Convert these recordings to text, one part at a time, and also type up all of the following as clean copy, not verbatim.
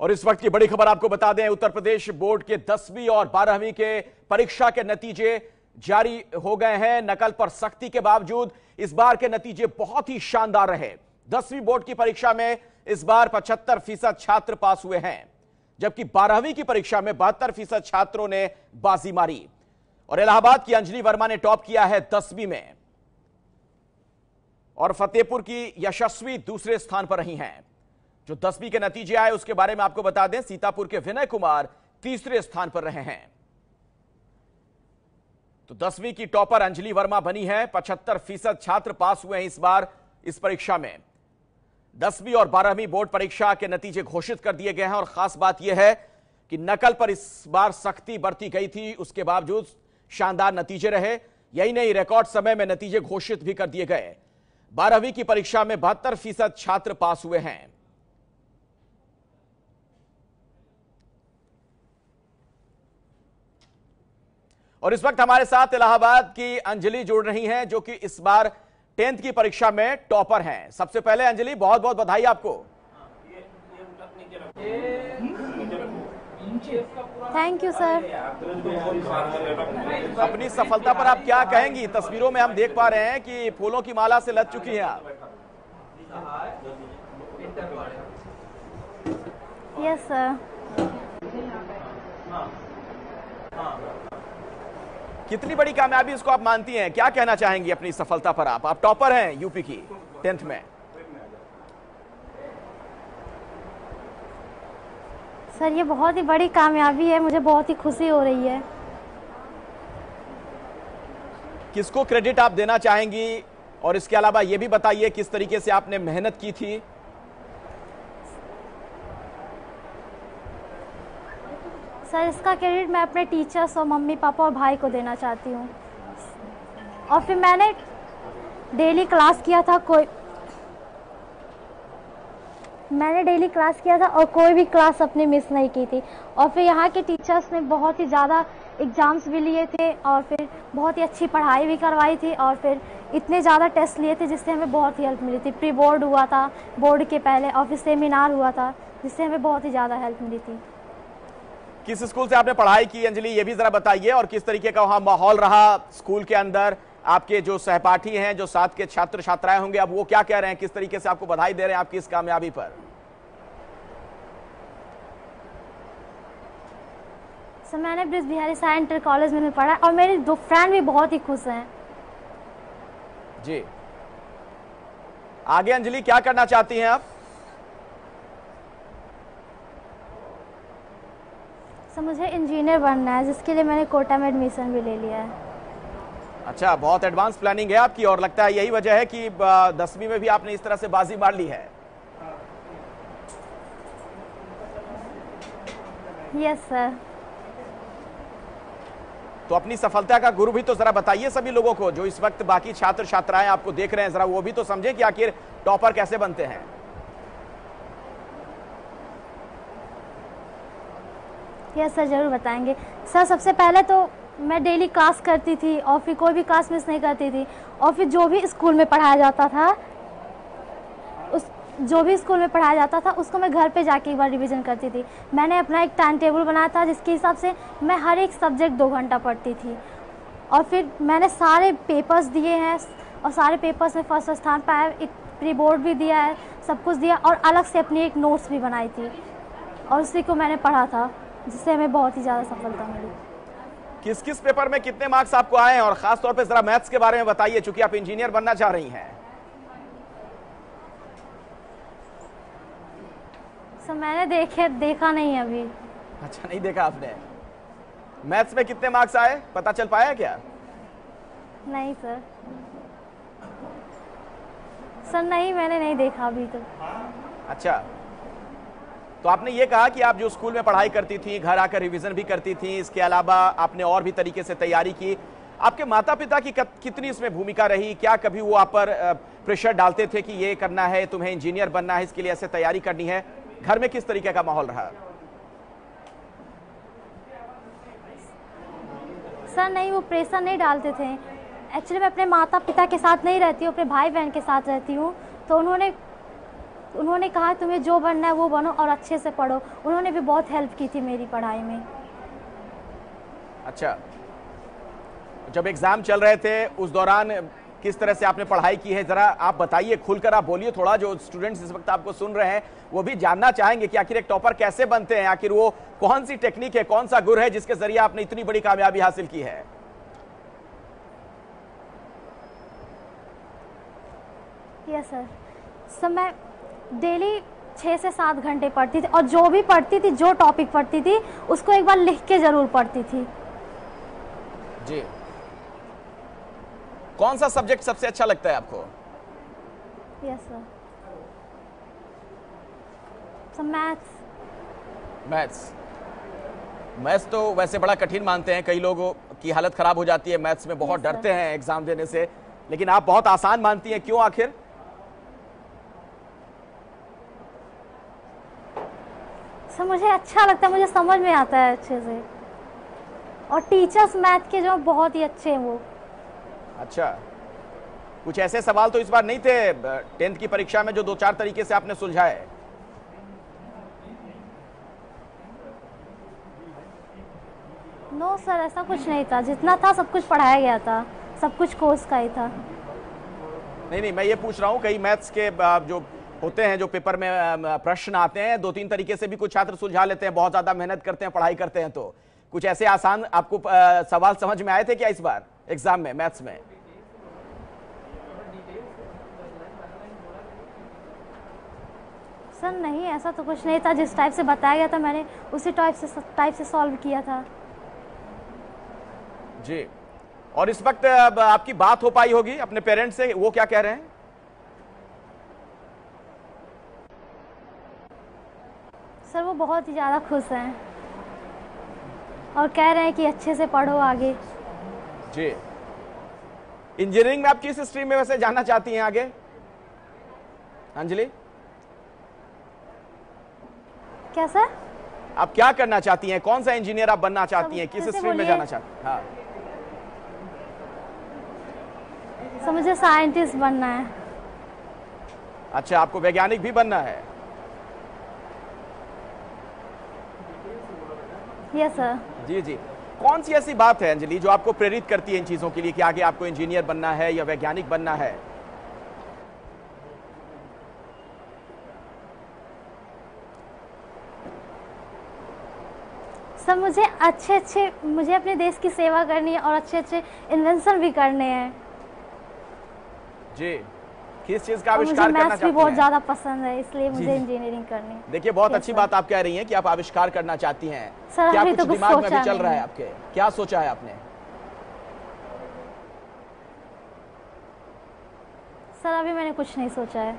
और इस वक्त की बड़ी खबर आपको बता दें, उत्तर प्रदेश बोर्ड के 10वीं और 12वीं के परीक्षा के नतीजे जारी हो गए हैं। नकल पर सख्ती के बावजूद इस बार के नतीजे बहुत ही शानदार रहे। 10वीं बोर्ड की परीक्षा में इस बार 75% छात्र पास हुए हैं, जबकि 12वीं की परीक्षा में 72% छात्रों ने बाजी मारी। और इलाहाबाद की अंजलि वर्मा ने टॉप किया है 10वीं में, और फतेहपुर की यशस्वी दूसरे स्थान पर रही हैं। जो 10वीं के नतीजे आए उसके बारे में आपको बता दें, सीतापुर के विनय कुमार तीसरे स्थान पर रहे हैं। तो 10वीं की टॉपर अंजलि वर्मा बनी है। 75% छात्र पास हुए हैं इस बार इस परीक्षा में। 10वीं और 12वीं बोर्ड परीक्षा के नतीजे घोषित कर दिए गए हैं, और खास बात यह है कि नकल पर इस बार सख्ती बरती गई थी, उसके बावजूद शानदार नतीजे रहे। यही नहीं, रिकॉर्ड समय में नतीजे घोषित भी कर दिए गए। 12वीं की परीक्षा में 72% छात्र पास हुए हैं। और इस वक्त हमारे साथ इलाहाबाद की अंजलि जुड़ रही हैं, जो कि इस बार 10th की परीक्षा में टॉपर हैं। सबसे पहले अंजलि, बहुत बहुत बधाई आपको। Thank you sir. अपनी सफलता पर आप क्या कहेंगी? तस्वीरों में हम देख पा रहे हैं कि फूलों की माला से लद चुकी हैं आप। Yes sir. कितनी बड़ी कामयाबी इसको आप मानती हैं? क्या कहना चाहेंगी अपनी सफलता पर? आप टॉपर हैं यूपी की 10th में। सर ये बहुत ही बड़ी कामयाबी है, मुझे बहुत ही खुशी हो रही है। किसको क्रेडिट आप देना चाहेंगी, और इसके अलावा ये भी बताइए किस तरीके से आपने मेहनत की थी? सर इसका क्रेडिट मैं अपने टीचर्स और मम्मी पापा और भाई को देना चाहती हूँ। और फिर मैंने डेली क्लास किया था, मैंने डेली क्लास किया था और कोई भी क्लास अपनी मिस नहीं की थी। और फिर यहाँ के टीचर्स ने बहुत ही ज़्यादा एग्ज़ाम्स भी लिए थे, और फिर बहुत ही अच्छी पढ़ाई भी करवाई थी, और फिर इतने ज़्यादा टेस्ट लिए थे जिससे हमें बहुत ही हेल्प मिली थी। प्री बोर्ड हुआ था बोर्ड के पहले, और फिर सेमिनार हुआ था जिससे हमें बहुत ही ज़्यादा हेल्प मिली थी। किस स्कूल से आपने पढ़ाई की अंजलि, ये भी जरा बताइए, और किस तरीके का वहां माहौल रहा स्कूल के अंदर? आपके जो सहपाठी हैं, जो साथ के छात्र छात्राएं होंगे, अब वो क्या कह रहे हैं, किस तरीके से आपको बधाई दे रहे हैं आपकी इस कामयाबी पर? सर मैंने bridge Bihari Sai inter college में पढ़ा, और मेरे दो फ्रेंड भी बहुत ही खुश हैं। जी, आगे अंजलि क्या करना चाहती हैं आप? सर मुझे इंजीनियर बनना है, जिसके लिए मैंने कोटा में एडमिशन भी ले लिया है। अच्छा, बहुत एडवांस प्लानिंग है आपकी, और लगता है यही वजह है कि 10वीं में भी आपने इस तरह से बाजी मार ली है। Yes sir. तो अपनी सफलता का गुरु भी तो जरा बताइए सभी लोगों को, जो इस वक्त बाकी छात्र छात्राएं आपको देख रहे हैं, जरा वो भी तो समझें कि आखिर टॉपर कैसे बनते हैं। यस सर, जरूर बताएंगे। सर सबसे पहले तो मैं डेली क्लास करती थी, और फिर कोई भी क्लास मिस नहीं करती थी, और फिर जो भी स्कूल में पढ़ाया जाता था उसको मैं घर पे जाके एक बार रिवीजन करती थी। मैंने अपना एक टाइम टेबल बनाया था, जिसके हिसाब से मैं हर एक सब्जेक्ट 2 घंटा पढ़ती थी। और फिर मैंने सारे पेपर्स दिए हैं, और सारे पेपर्स में फर्स्ट स्थान पाया। एक प्री बोर्ड भी दिया है, सब कुछ दिया, और अलग से अपनी एक नोट्स भी बनाई थी, और उसी को मैंने पढ़ा था, जिससे हमें बहुत ही ज़्यादा सफलता मिली। किस किस पेपर में कितने मार्क्स आपको आए हैं, और खास तौर पे जरा मैथ्स के बारे में बताइए, चूंकि आप इंजीनियर बनना चाह रही हैं। सर मैंने देखा नहीं अभी। अच्छा, नहीं देखा आपने। मैथ्स में कितने मार्क्स आए, पता चल पाया क्या? नहीं सर। सर नहीं, मैंने नहीं देखा अभी तो। अच्छा, तो आपने ये कहा कि आप जो स्कूल में पढ़ाई करती थी, घर आकर रिवीजन भी करती थी, इसके अलावा आपने और भी तरीके से तैयारी की। आपके माता पिता की कितनी इसमें भूमिका रही? क्या कभी वो आप पर प्रेशर डालते थे कि ये करना है, तुम्हें इंजीनियर बनना है, इसके लिए ऐसे तैयारी करनी है? घर में किस तरीके का माहौल रहा? सर नहीं, वो प्रेशर नहीं डालते थे। एक्चुअली मैं अपने माता पिता के साथ नहीं रहती हूँ, अपने भाई बहन के साथ रहती हूँ, तो उन्होंने उन्होंने कहा तुम्हें जो बनना है वो बनो और अच्छे से पढ़ो। उन्होंने भी बहुत हेल्प की थी मेरी पढ़ाई में। अच्छा, जब एग्जाम चल रहे थे उस दौरान किस तरह से आपने पढ़ाई की है, जरा आप बताइए, खुलकर आप बोलिए थोड़ा। जो स्टूडेंट्स इस वक्त आपको सुन रहे हैं वो भी जानना चाहेंगे कि आखिर एक टॉपर कैसे बनते हैं, आखिर वो कौन सी टेक्निक है, कौन सा गुर है जिसके जरिए आपने इतनी बड़ी कामयाबी हासिल की है। यस सर, मैं डेली 6 से 7 घंटे पढ़ती थी और जो भी पढ़ती थी, जो टॉपिक पढ़ती थी उसको एक बार लिख के जरूर पढ़ती थी। जी, कौन सा सब्जेक्ट सबसे अच्छा लगता है आपको? यस सर, मैथ्स तो वैसे बड़ा कठिन मानते हैं, कई लोगों की हालत खराब हो जाती है मैथ्स में, बहुत डरते हैं एग्जाम देने से, लेकिन आप बहुत आसान मानती हैं, क्यों आखिर? सर मुझे अच्छा लगता है, मुझे समझ में आता है अच्छे से, और टीचर्स मैथ के जो बहुत ही अच्छे हैं वो। अच्छा, कुछ ऐसे सवाल तो इस बार नहीं थे 10th की परीक्षा में जो 2-4 तरीके से आपने सुलझाए? नो सर, ऐसा कुछ नहीं था, जितना था सब कुछ पढ़ाया गया था, सब कुछ कोर्स का ही था। नहीं, मैं ये पूछ रहा हूँ, कई मैथ्स के जो होते हैं, जो पेपर में प्रश्न आते हैं 2-3 तरीके से भी कुछ छात्र सुलझा लेते हैं, बहुत ज्यादा मेहनत करते हैं, पढ़ाई करते हैं, तो कुछ ऐसे आसान आपको सवाल समझ में आए थे क्या इस बार एग्जाम में मैथ्स में? सर नहीं, ऐसा तो कुछ नहीं था, जिस टाइप से बताया गया था मैंने उसी टाइप से सॉल्व किया था। जी, और इस वक्त आपकी बात हो पाई होगी अपने पेरेंट्स से, वो क्या कह रहे हैं? सर वो बहुत ही ज़्यादा खुश हैं और कह रहे हैं कि अच्छे से पढ़ो आगे। जी, इंजीनियरिंग में आप किस स्ट्रीम में वैसे जाना चाहती हैं आगे अंजलि? क्या सर? आप क्या करना चाहती हैं, कौन सा इंजीनियर आप बनना चाहती हैं, किस स्ट्रीम में जाना चाहती हैं? हाँ सर, मुझे साइंटिस्ट बनना है। अच्छा, आपको वैज्ञानिक भी बनना है? Yes sir. जी, कौन सी ऐसी बात है अंजलि जो आपको प्रेरित करती है इन चीजों के लिए कि आगे आपको इंजीनियर बनना है या वैज्ञानिक बनना है? सर मुझे अपने देश की सेवा करनी है और अच्छे इन्वेंशन भी करने हैं। जी, किस चीज का आविष्कार करना चाहती हैं? मुझे मैथ्स भी बहुत ज्यादा पसंद है, इसलिए मुझे इंजीनियरिंग करनी है। देखिए, बहुत अच्छी बात आप कह रही हैं कि आप आविष्कार करना चाहती हैं। सर क्या अभी कुछ तो कुछ दिमाग में भी सोचा चल रहा है आपके? क्या सोचा है आपने? सर अभी मैंने कुछ नहीं सोचा है।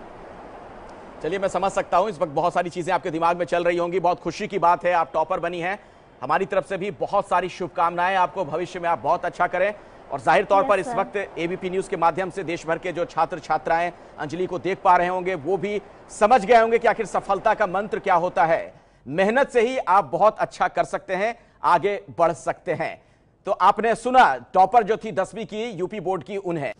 चलिए, मैं समझ सकता हूं, इस वक्त बहुत सारी चीजें आपके दिमाग में चल रही होंगी। बहुत खुशी की बात है, आप टॉपर बनी हैं। हमारी तरफ से भी बहुत सारी शुभकामनाएं आपको, भविष्य में आप बहुत अच्छा करें। और जाहिर तौर पर इस वक्त एबीपी न्यूज के माध्यम से देश भर के जो छात्र छात्राएं अंजलि को देख पा रहे होंगे, वो भी समझ गए होंगे कि आखिर सफलता का मंत्र क्या होता है। मेहनत से ही आप बहुत अच्छा कर सकते हैं, आगे बढ़ सकते हैं। तो आपने सुना, टॉपर जो थी 10वीं की यूपी बोर्ड की, उन्हें